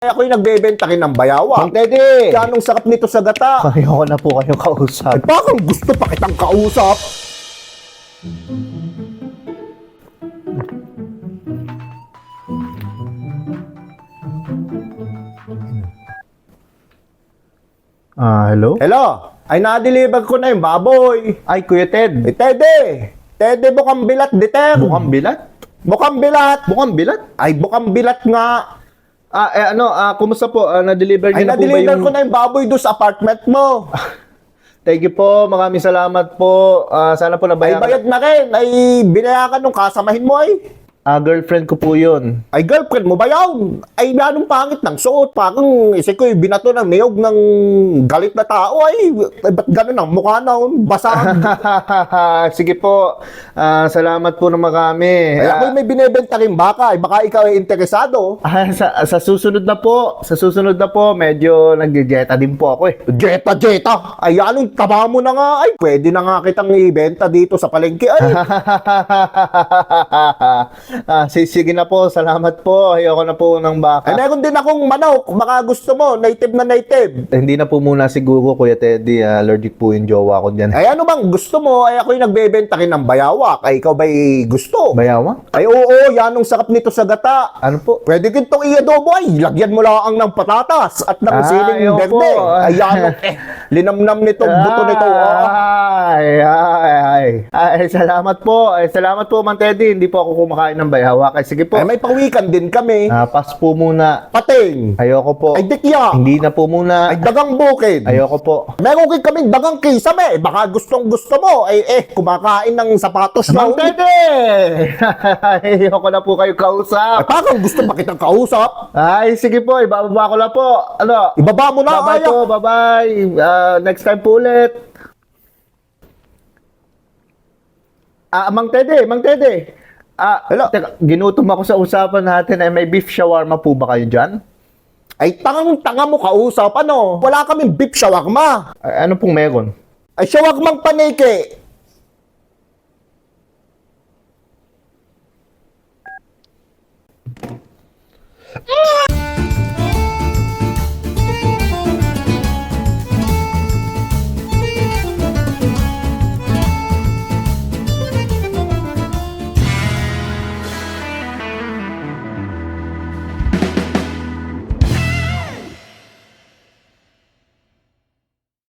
Ako'y nagbebenta rin ng bayawa. Mang Teddy! Anong sakap nito sa gata? Ayoko na po kayong kausap. Ay, bakit gusto pa kitang kausap? Hello? Hello? Ay, na-deliver ko na yung baboy. Ay, Kuya Ted. Tede! Tede, bukang bilat, diter. Mukhang bilat? Bukang bilat. Mukhang bilat? Ay, bukang bilat nga. Kumusta po? Na-deliver Ay, niyo na po ba na-deliver yung... ko na yung baboy doon sa apartment mo. Thank you po. Maraming salamat po. Sana po Ay, nabayaran. bayad na rin. Ay, binayakan nung kasamahin mo ay. Girlfriend ko po yun. Ay, girlfriend mo ba yun? Ay, anong pangit ng suot? Parang isip ko, binato ng niyog ng galit na tao. Ay, ba't ganun ang mukha na? Basa. Sige po. Salamat po na marami. Ay, ako'y may binibenta rin baka. Ay, baka ikaw ay interesado. Sa susunod na po. Sa susunod na po, medyo nag-jeta din po ako eh. Jeta, Jeta. Ay, anong taba mo na nga? Ay, pwede na nga kitang ibenta dito sa palengke. Ay, Sige na po, salamat po. Ayoko na po ng baka. ay meron din akong manok. Baka gusto mo, native na native. Hindi na po muna siguro, Kuya Teddy. Allergic po yung jowa ko dyan. Ay, ano bang gusto mo? Ay, ako'y nagbebenta rin ng bayawak. Ay, ikaw ba'y gusto? Bayawa? Ay, oo, yan ang sakap nito sa gata. Ano po? Pwede kitong i-adobo ay, lagyan mo lang ng patatas at ng siling ayoko. berde. Ay, yan, linamnam nito, buto nito. Ay, salamat po. Ay, salamat po, Mang Teddy. Hindi po ako kumakain ng bayawak. Ay, sige po. Ay, may pawikan din kami. Pass po muna. Pating. Ayoko po. Ay, dikya. Hindi na po muna. Ay, dagang bukid. Ayoko po. Meron kayo kaming dagang kisame. Baka gustong gusto mo. Ay, kumakain ng sapatos na Mang ulit. Teddy! Ayoko na po kayo Ay, kausap. parang gusto pa kitang kausap. Ay, sige po. Ibababa ko na po. Ano? Ibaba mo na, Bye-bye Aya. po. Bye-bye. Next time po ulit. Mang Teddy. Mang Teddy. Hello? Teka, ginutom ako sa usapan natin. Ay, may beef shawarma po ba kayo dyan? Ay, tanga mo kausap. Ano? Wala kaming beef shawarma. Ay, ano pong meron? Ay, shawarmang paneke.